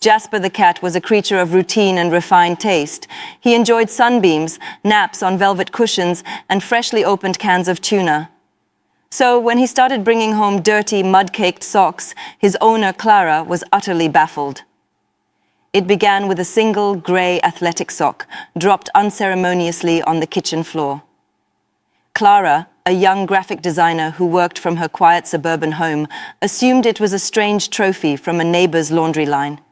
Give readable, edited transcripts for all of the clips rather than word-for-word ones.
Jasper the cat was a creature of routine and refined taste. He enjoyed sunbeams, naps on velvet cushions, and freshly opened cans of tuna. So when he started bringing home dirty, mud-caked socks, his owner, Clara, was utterly baffled. It began with a single grey athletic sock, dropped unceremoniously on the kitchen floor. Clara, a young graphic designer who worked from her quiet suburban home, assumed it was a strange trophy from a neighbor's laundry line.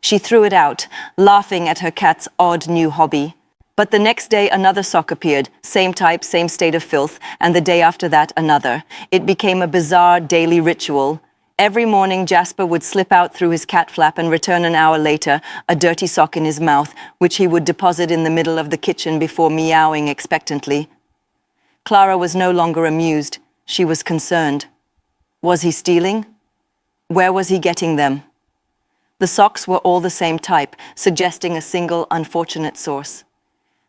She threw it out, laughing at her cat's odd new hobby. But the next day another sock appeared, same type, same state of filth, and the day after that another. It became a bizarre daily ritual. Every morning Jasper would slip out through his cat flap and return an hour later, a dirty sock in his mouth, which he would deposit in the middle of the kitchen before meowing expectantly. Clara was no longer amused. She was concerned. Was he stealing? Where was he getting them? The socks were all the same type, suggesting a single unfortunate source.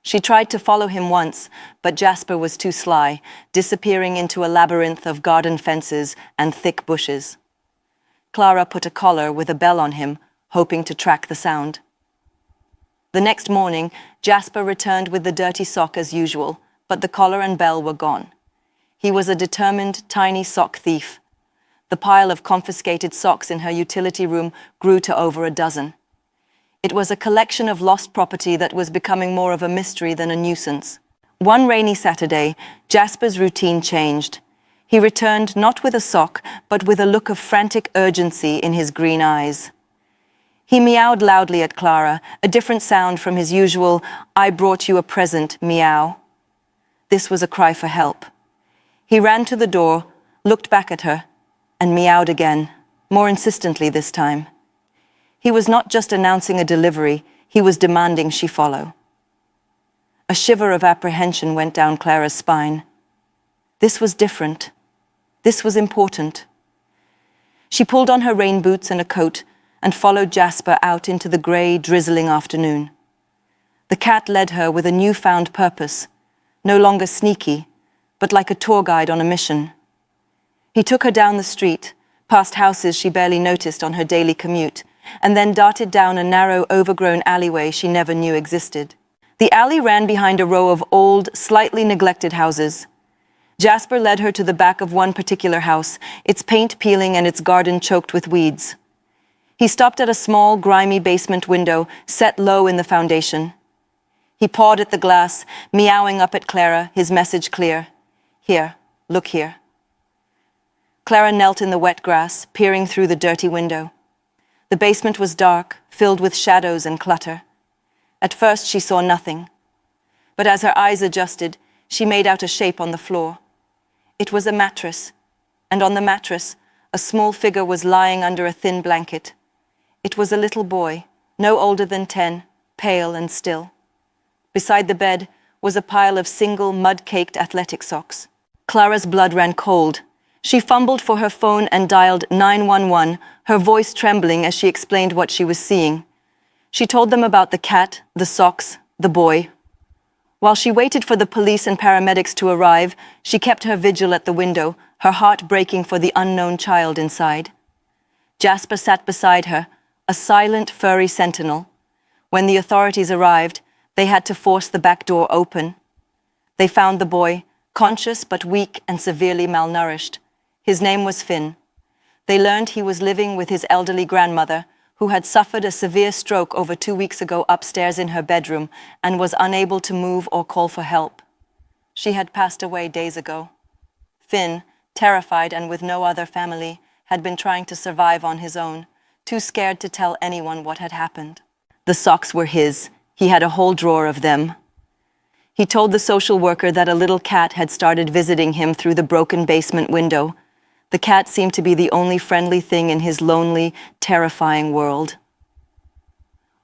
She tried to follow him once, but Jasper was too sly, disappearing into a labyrinth of garden fences and thick bushes. Clara put a collar with a bell on him, hoping to track the sound. The next morning, Jasper returned with the dirty sock as usual, but the collar and bell were gone. He was a determined, tiny sock thief. The pile of confiscated socks in her utility room grew to over a dozen. It was a collection of lost property that was becoming more of a mystery than a nuisance. One rainy Saturday, Jasper's routine changed. He returned not with a sock, but with a look of frantic urgency in his green eyes. He meowed loudly at Clara, a different sound from his usual, "I brought you a present" meow. This was a cry for help. He ran to the door, looked back at her, and meowed again, more insistently this time. He was not just announcing a delivery, he was demanding she follow. A shiver of apprehension went down Clara's spine. This was different. This was important. She pulled on her rain boots and a coat and followed Jasper out into the grey, drizzling afternoon. The cat led her with a newfound purpose, no longer sneaky, but like a tour guide on a mission. He took her down the street, past houses she barely noticed on her daily commute, and then darted down a narrow, overgrown alleyway she never knew existed. The alley ran behind a row of old, slightly neglected houses. Jasper led her to the back of one particular house, its paint peeling and its garden choked with weeds. He stopped at a small, grimy basement window, set low in the foundation. He pawed at the glass, meowing up at Clara, his message clear. "Here, look here." Clara knelt in the wet grass, peering through the dirty window. The basement was dark, filled with shadows and clutter. At first she saw nothing, but as her eyes adjusted, she made out a shape on the floor. It was a mattress, and on the mattress, a small figure was lying under a thin blanket. It was a little boy, no older than 10, pale and still. Beside the bed was a pile of single, mud-caked athletic socks. Clara's blood ran cold. She fumbled for her phone and dialed 911, her voice trembling as she explained what she was seeing. She told them about the cat, the socks, the boy. While she waited for the police and paramedics to arrive, she kept her vigil at the window, her heart breaking for the unknown child inside. Jasper sat beside her, a silent, furry sentinel. When the authorities arrived, they had to force the back door open. They found the boy, conscious but weak and severely malnourished. His name was Finn. They learned he was living with his elderly grandmother, who had suffered a severe stroke over 2 weeks ago upstairs in her bedroom and was unable to move or call for help. She had passed away days ago. Finn, terrified and with no other family, had been trying to survive on his own, too scared to tell anyone what had happened. The socks were his. He had a whole drawer of them. He told the social worker that a little cat had started visiting him through the broken basement window. The cat seemed to be the only friendly thing in his lonely, terrifying world.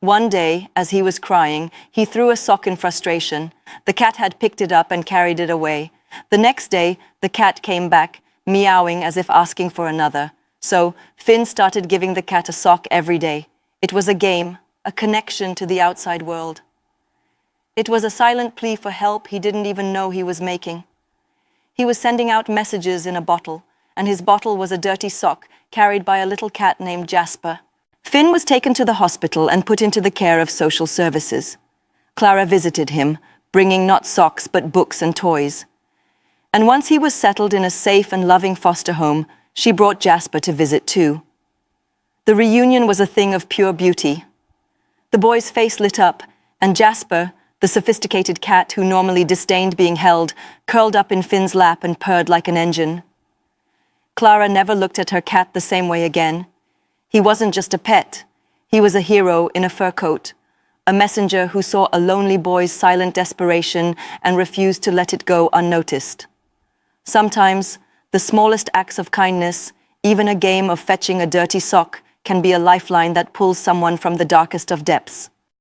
One day, as he was crying, he threw a sock in frustration. The cat had picked it up and carried it away. The next day, the cat came back, meowing as if asking for another. So, Finn started giving the cat a sock every day. It was a game, a connection to the outside world. It was a silent plea for help he didn't even know he was making. He was sending out messages in a bottle, and his bottle was a dirty sock carried by a little cat named Jasper. Finn was taken to the hospital and put into the care of social services. Clara visited him, bringing not socks but books and toys. And once he was settled in a safe and loving foster home, she brought Jasper to visit too. The reunion was a thing of pure beauty. The boy's face lit up, and Jasper, the sophisticated cat who normally disdained being held, curled up in Finn's lap and purred like an engine. Clara never looked at her cat the same way again. He wasn't just a pet. He was a hero in a fur coat, a messenger who saw a lonely boy's silent desperation and refused to let it go unnoticed. Sometimes, the smallest acts of kindness, even a game of fetching a dirty sock, can be a lifeline that pulls someone from the darkest of depths.